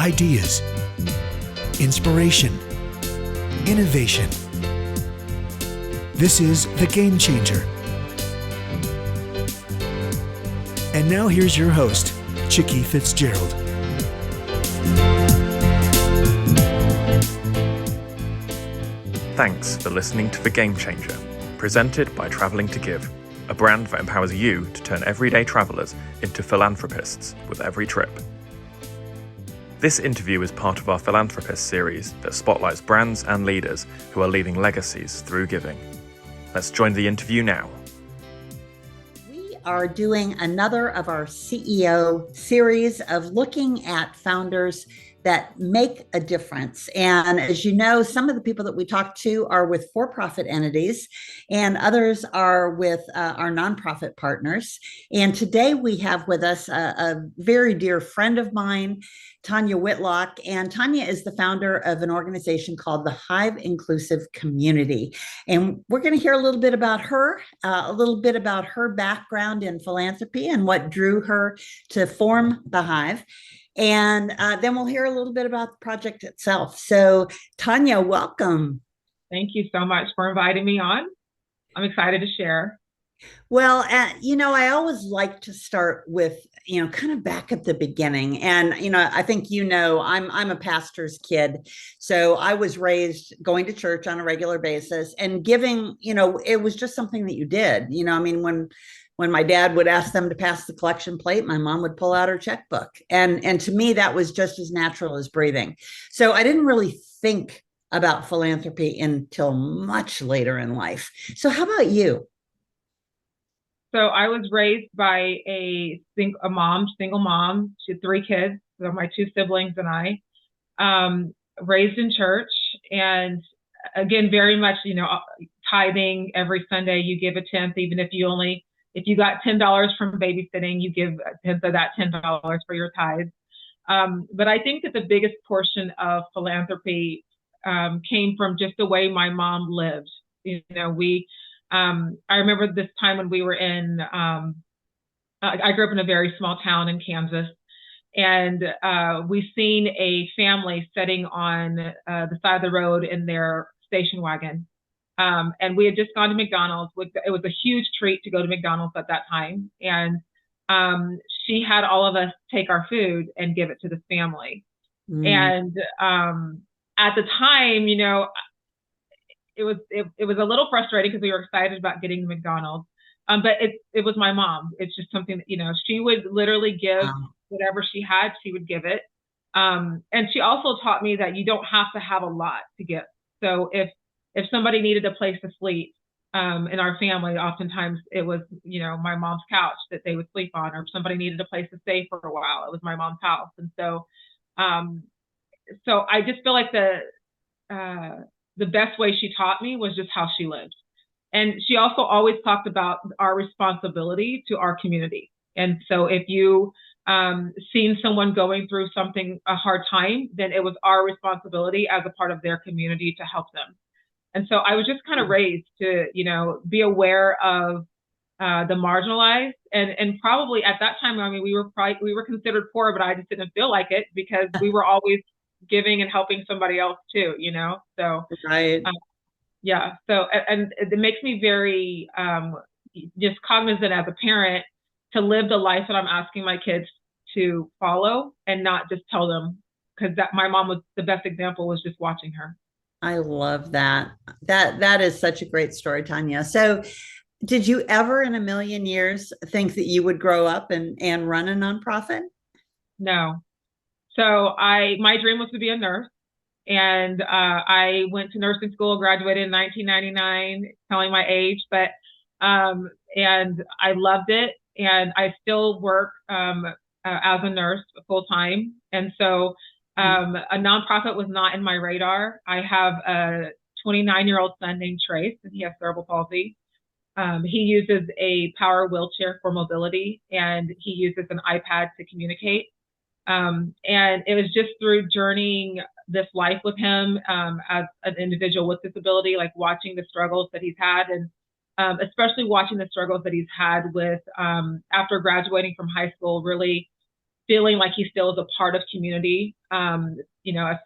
ideas, inspiration, innovation. This is The Game Changer. And now here's your host, Chicky Fitzgerald. Thanks for listening to The Game Changer, presented by Traveling to Give, a brand that empowers you to turn everyday travelers into philanthropists with every trip. This interview is part of our Philanthropist series that spotlights brands and leaders who are leaving legacies through giving. Let's join the interview now. We are doing another of our CEO series of looking at founders that make a difference. And as you know, some of the people that we talk to are with for-profit entities and others are with our nonprofit partners. And today we have with us a very dear friend of mine, Tonya Whitlock. And Tonya is the founder of an organization called the Hive Inclusive Community. And we're going to hear a little bit about her, background in philanthropy and what drew her to form the Hive. And then we'll hear a little bit about the project itself. So Tonya, welcome. Thank you so much for inviting me on. I'm excited to share. Well, I always like to start with, kind of back at the beginning. And, I think, I'm a pastor's kid. So I was raised going to church on a regular basis and giving, it was just something that you did. When my dad would ask them to pass the collection plate, my mom would pull out her checkbook. And to me, that was just as natural as breathing. So I didn't really think about philanthropy until much later in life. So how about you? So I was raised by a single mom. She had 3 kids, so my 2 siblings and I, raised in church. And again, very much, tithing every Sunday, you give a tenth, even if you got $10 from babysitting, you give a tenth of that $10 for your tithes. But I think that the biggest portion of philanthropy came from just the way my mom lived. I remember this time when we were I grew up in a very small town in Kansas, and we seen a family sitting on the side of the road in their station wagon. And we had just gone to McDonald's. It was a huge treat to go to McDonald's at that time. And she had all of us take our food and give it to this family. And at the time, it was a little frustrating because we were excited about getting to McDonald's. But it was my mom. It's just something that, she would literally give whatever she had, she would give it. And she also taught me that you don't have to have a lot to give. So if somebody needed a place to sleep in our family, oftentimes it was, my mom's couch that they would sleep on, or if somebody needed a place to stay for a while, it was my mom's house. And so I just feel like the best way she taught me was just how she lived. And she also always talked about our responsibility to our community. And so if you seen someone going through a hard time, then it was our responsibility as a part of their community to help them. And so I was just kind of raised to, be aware of the marginalized, and probably at that time, we were considered poor, but I just didn't feel like it because we were always giving and helping somebody else too, So right. Yeah. So and it makes me very just cognizant as a parent to live the life that I'm asking my kids to follow, and not just tell them, because my mom was the best example, was just watching her. I love that. That is such a great story, Tonya. So did you ever in a million years think that you would grow up and run a nonprofit? No. So my dream was to be a nurse. And I went to nursing school, graduated in 1999, telling my age, but and I loved it. And I still work as a nurse full time. And so a nonprofit was not in my radar. I have a 29-year-old son named Trace, and he has cerebral palsy. He uses a power wheelchair for mobility, and he uses an iPad to communicate. And it was just through journeying this life with him as an individual with disability, like watching the struggles that he's had, and especially watching the struggles that he's had with after graduating from high school, really feeling like he still is a part of community,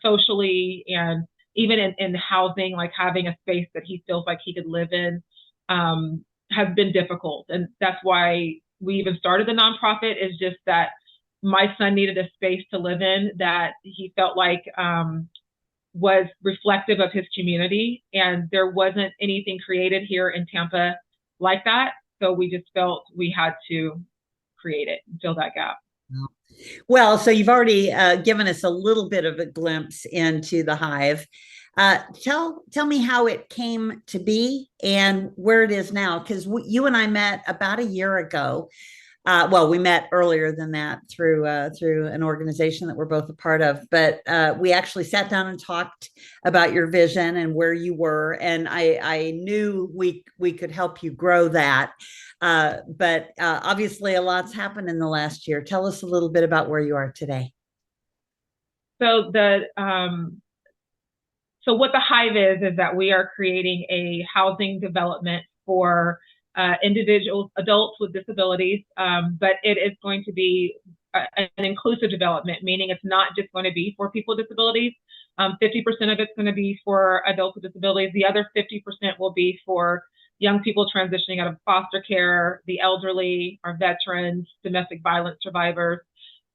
socially, and even in housing, like having a space that he feels like he could live in, has been difficult. And that's why we even started the nonprofit, is just that my son needed a space to live in that he felt like was reflective of his community. And there wasn't anything created here in Tampa like that. So we just felt we had to create it and fill that gap. Well, so you've already given us a little bit of a glimpse into the Hive. Tell me how it came to be and where it is now, because you and I met about a year ago. Well, we met earlier than that through an organization that we're both a part of, but we actually sat down and talked about your vision and where you were, and I knew we could help you grow that. But obviously, a lot's happened in the last year. Tell us a little bit about where you are today. So what the Hive is that we are creating a housing development for individuals, adults with disabilities, but it is going to be an inclusive development, meaning it's not just going to be for people with disabilities. 50% of it's going to be for adults with disabilities. The other 50% will be for young people transitioning out of foster care, the elderly, our veterans, domestic violence survivors.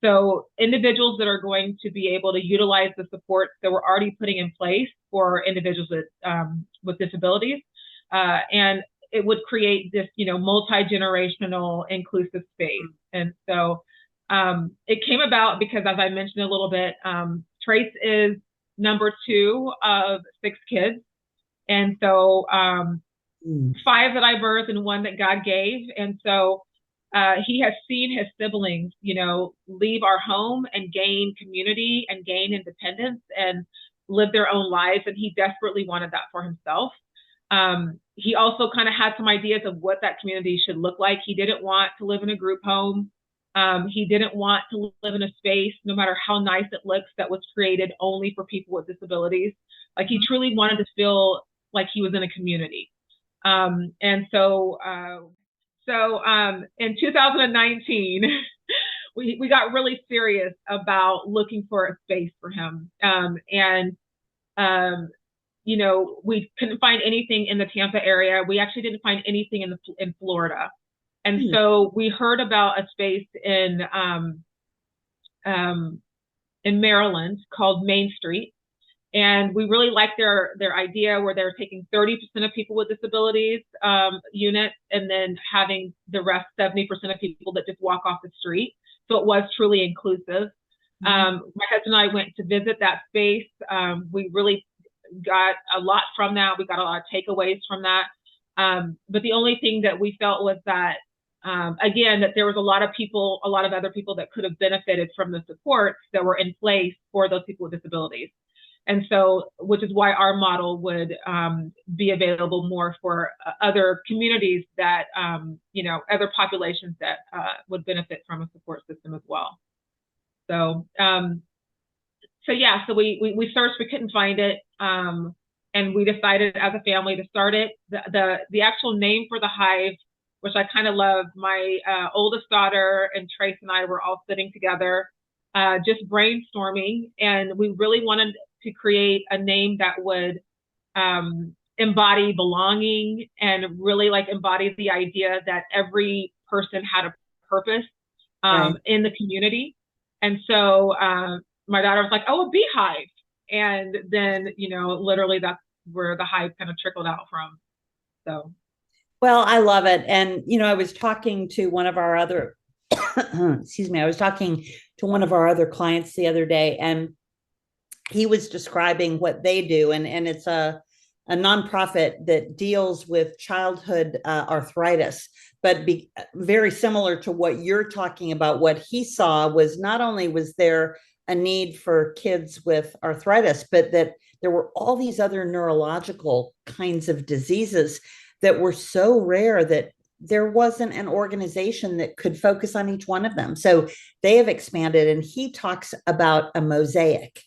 So individuals that are going to be able to utilize the supports that we're already putting in place for individuals with disabilities. And it would create this, multi-generational inclusive space. And so it came about because, as I mentioned a little bit, Trace is number 2 of 6 kids. And so 5 that I birthed and 1 that God gave. And so he has seen his siblings, leave our home and gain community and gain independence and live their own lives. And he desperately wanted that for himself. He also kind of had some ideas of what that community should look like. He didn't want to live in a group home. He didn't want to live in a space, no matter how nice it looks, that was created only for people with disabilities. Like, he truly wanted to feel like he was in a community. And so in 2019, we got really serious about looking for a space for him. We couldn't find anything in the Tampa area. We actually didn't find anything in Florida. And so we heard about a space in Maryland called Main Street. And we really liked their idea, where they're taking 30% of people with disabilities units, and then having the rest 70% of people that just walk off the street. So it was truly inclusive. My husband and I went to visit that space. We really got a lot from that. We got a lot of takeaways from that. But the only thing that we felt was that, again, that there was a lot of other people that could have benefited from the supports that were in place for those people with disabilities. And so, which is why our model would be available more for other communities that, other populations that would benefit from a support system as well. So, so we searched, we couldn't find it. And we decided as a family to start it. The actual name for the Hive, which I kind of love, my oldest daughter and Trace and I were all sitting together, just brainstorming. And we really wanted to create a name that would embody belonging and really embody the idea that every person had a purpose in the community. And so my daughter was like, "Oh, a beehive." And then, literally that's where the Hive kind of trickled out from. So. Well, I love it. And, I was talking to one of our other, I was talking to one of our other clients the other day, and he was describing what they do. And it's a nonprofit that deals with childhood arthritis, but very similar to what you're talking about. What he saw was not only was there a need for kids with arthritis, but that there were all these other neurological kinds of diseases that were so rare that there wasn't an organization that could focus on each one of them. So they have expanded, and he talks about a mosaic,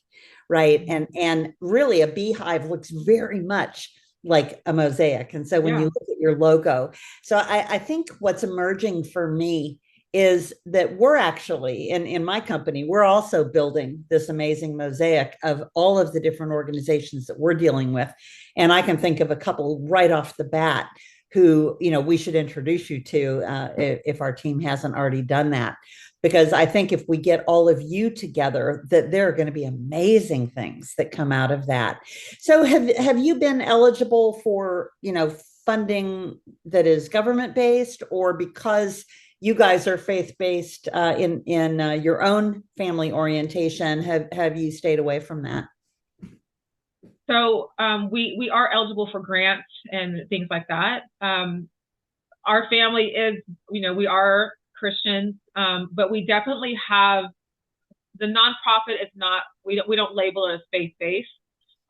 right? And really a beehive looks very much like a mosaic. And so when you look at your logo, so I think what's emerging for me is that we're actually, in my company, we're also building this amazing mosaic of all of the different organizations that we're dealing with. And I can think of a couple right off the bat who, we should introduce you to if our team hasn't already done that. Because I think if we get all of you together, that there are going to be amazing things that come out of that. So have you been eligible for, funding that is government based, or because you guys are faith-based in your own family orientation, have you stayed away from that? So we are eligible for grants and things like that. Our family is, we are Christians, but we definitely have, the nonprofit is not, we don't label it as faith-based,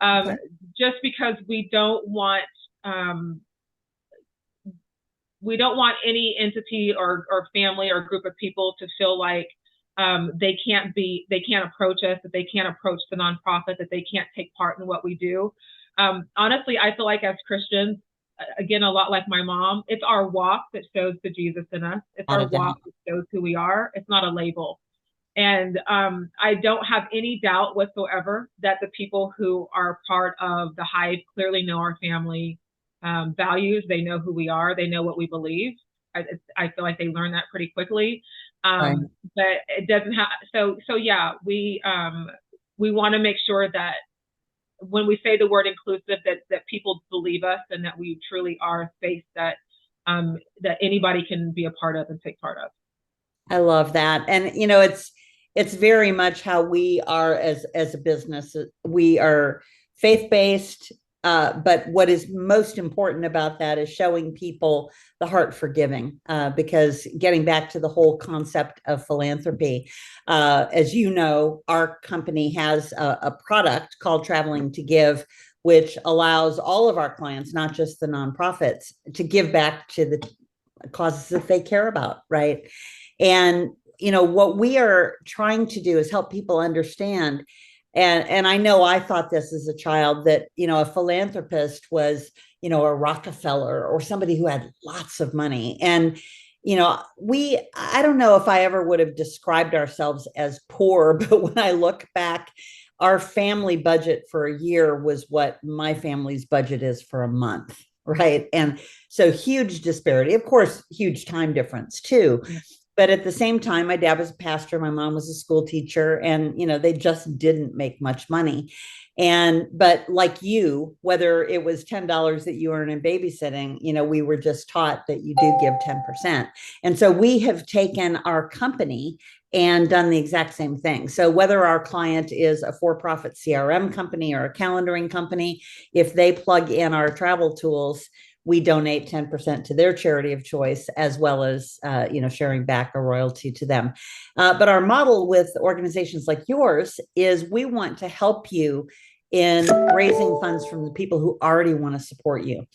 okay, just because we don't want any entity or family or group of people to feel like they can't approach us, that they can't approach the nonprofit, that they can't take part in what we do. Honestly, I feel like as Christians, again, a lot like my mom, it's our walk that shows the Jesus in us. It's our walk that shows who we are. It's not a label. And I don't have any doubt whatsoever that the people who are part of the Hive clearly know our family values. They know who we are. They know what we believe. I feel like they learn that pretty quickly. Right. But it doesn't have, so yeah, we want to make sure that when we say the word inclusive, that people believe us and that we truly are a space that anybody can be a part of and take part of. I love that. And, it's very much how we are as a business. We are faith-based, but what is most important about that is showing people the heart for giving, because getting back to the whole concept of philanthropy, as you know, our company has a product called Traveling to Give, which allows all of our clients, not just the nonprofits, to give back to the causes that they care about, right? And what we are trying to do is help people understand. And I know I thought this as a child, that, a philanthropist was, a Rockefeller or somebody who had lots of money. And, I don't know if I ever would have described ourselves as poor, but when I look back, our family budget for a year was what my family's budget is for a month. Right. And so huge disparity, of course, huge time difference too. But at the same time, my dad was a pastor, my mom was a school teacher, and, they just didn't make much money. But like you, whether it was $10 that you earn in babysitting, we were just taught that you do give 10%. And so we have taken our company and done the exact same thing. So whether our client is a for-profit CRM company or a calendaring company, if they plug in our travel tools, we donate 10% to their charity of choice, as well as, sharing back a royalty to them. But our model with organizations like yours is we want to help you in raising funds from the people who already want to support you.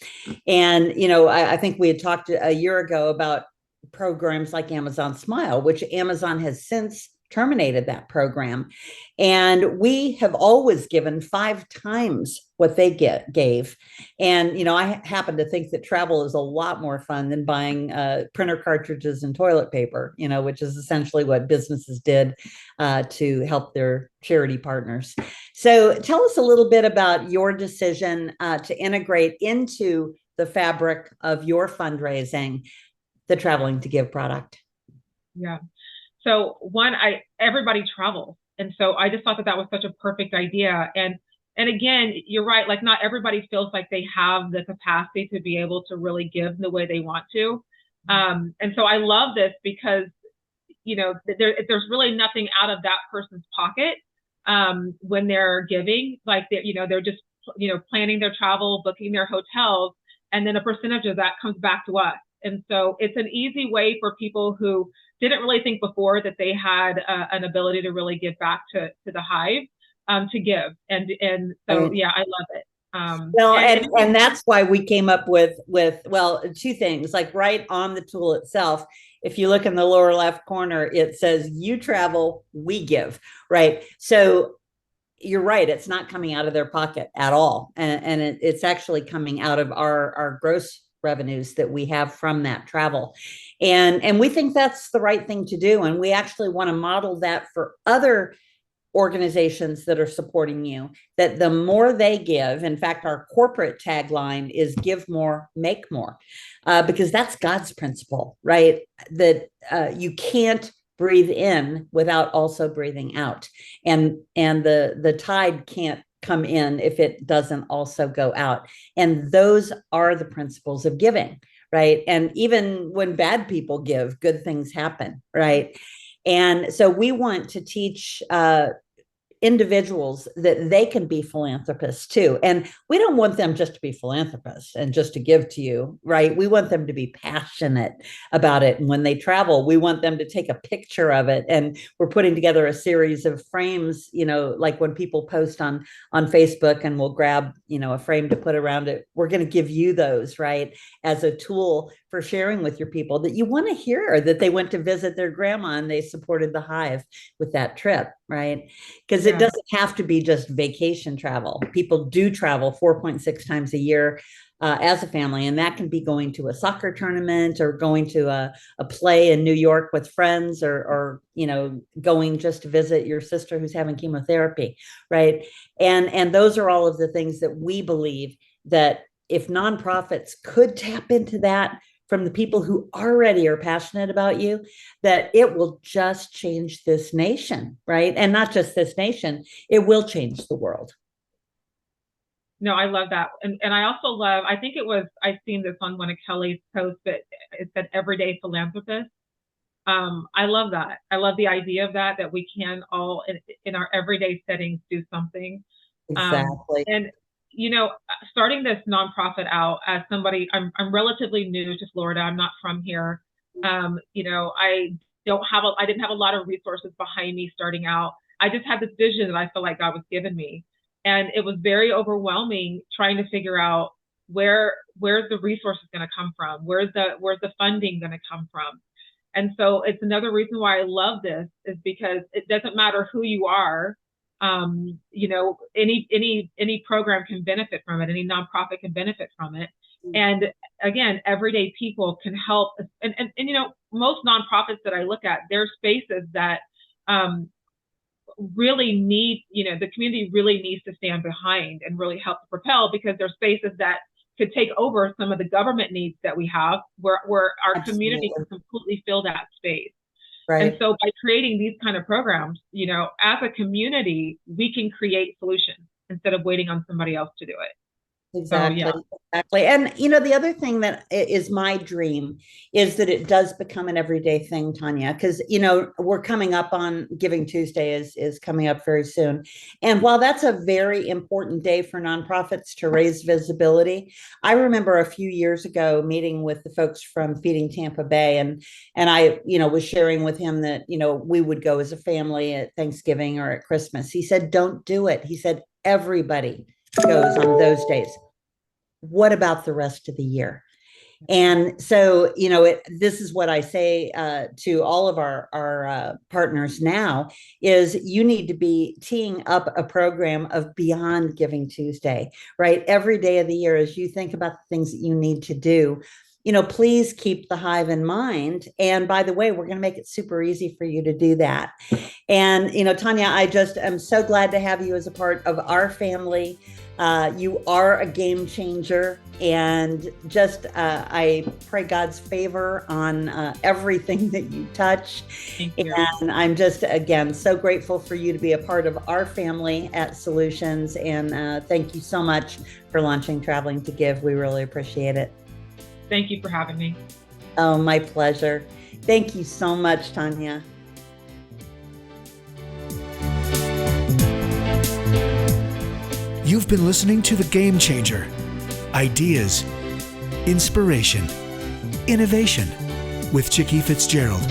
And, I think we had talked a year ago about programs like Amazon Smile, which Amazon has since terminated that program. And we have always given 5 times what they gave. And, I happen to think that travel is a lot more fun than buying printer cartridges and toilet paper, which is essentially what businesses did to help their charity partners. So tell us a little bit about your decision to integrate into the fabric of your fundraising, the Traveling to Give product. Yeah. So one, everybody travels. And so I just thought that was such a perfect idea. And again, you're right, like not everybody feels like they have the capacity to be able to really give the way they want to. And so I love this because, there's really nothing out of that person's pocket when they're giving, like they're just, planning their travel, booking their hotels, and then a percentage of that comes back to us. And so it's an easy way for people who didn't really think before that they had an ability to really give back to the Hive to give. And so, yeah, I love it. And that's why we came up with 2 things, like right on the tool itself. If you look in the lower left corner, it says, you travel, we give, right? So you're right. It's not coming out of their pocket at all. And it's actually coming out of our gross revenues that we have from that travel. And we think that's the right thing to do. And we actually want to model that for other organizations that are supporting you, that the more they give, in fact, our corporate tagline is give more, make more, because that's God's principle, right? That you can't breathe in without also breathing out. And the tide can't come in if it doesn't also go out. And those are the principles of giving, right? And even when bad people give, good things happen, right? And so we want to teach individuals that they can be philanthropists too. And we don't want them just to be philanthropists and just to give to you, right? We want them to be passionate about it. And when they travel, we want them to take a picture of it. And we're putting together a series of frames, like when people post on Facebook, and we'll grab, a frame to put around it. We're going to give you those, right, as a tool for sharing with your people that you want to hear that they went to visit their grandma and they supported the Hive with that trip, right? Because it doesn't have to be just vacation travel. People do travel 4.6 times a year as a family, and that can be going to a soccer tournament or going to a play in New York with friends, or going just to visit your sister who's having chemotherapy, right? And those are all of the things that we believe that if nonprofits could tap into that from the people who already are passionate about you, that it will just change this nation, right? And not just this nation, it will change the world. No, I love that. And I also love, I think I've seen this on one of Kelly's posts, that it said everyday philanthropist. I love that. I love the idea of that we can all in our everyday settings do something. Exactly. And starting this nonprofit out as somebody, I'm relatively new to Florida. I'm not from here. I didn't have a lot of resources behind me starting out. I just had this vision that I felt like God was giving me. And it was very overwhelming trying to figure out where's the resources going to come from? Where's the funding going to come from? And so it's another reason why I love this, is because it doesn't matter who you are. Any program can benefit from it. Any nonprofit can benefit from it. And again, everyday people can help. And most nonprofits that I look at, they're spaces that really need, the community really needs to stand behind and really help to propel, because they're spaces that could take over some of the government needs that we have, where our Absolutely. Community can completely fill that space. Right. And so by creating these kind of programs, as a community, we can create solutions instead of waiting on somebody else to do it. Exactly. So, yeah. Exactly. And, the other thing that is my dream is that it does become an everyday thing, Tonya, because, we're coming up on Giving Tuesday is coming up very soon. And while that's a very important day for nonprofits to raise visibility, I remember a few years ago meeting with the folks from Feeding Tampa Bay, and I, was sharing with him that, we would go as a family at Thanksgiving or at Christmas. He said, don't do it. He said, everybody goes on those days. What about the rest of the year? And so, this is what I say to all of our partners now, is you need to be teeing up a program of beyond Giving Tuesday, right? Every day of the year, as you think about the things that you need to do, please keep the Hive in mind. And by the way, we're going to make it super easy for you to do that. And, Tonya, I just am so glad to have you as a part of our family. You are a game changer, and just I pray God's favor on everything that you touch. Thank you. And I'm just, again, so grateful for you to be a part of our family at Solutions. And thank you so much for launching Traveling to Give. We really appreciate it. Thank you for having me. Oh, my pleasure. Thank you so much, Tonya. You've been listening to The Game Changer. Ideas, inspiration, innovation with Chicky Fitzgerald.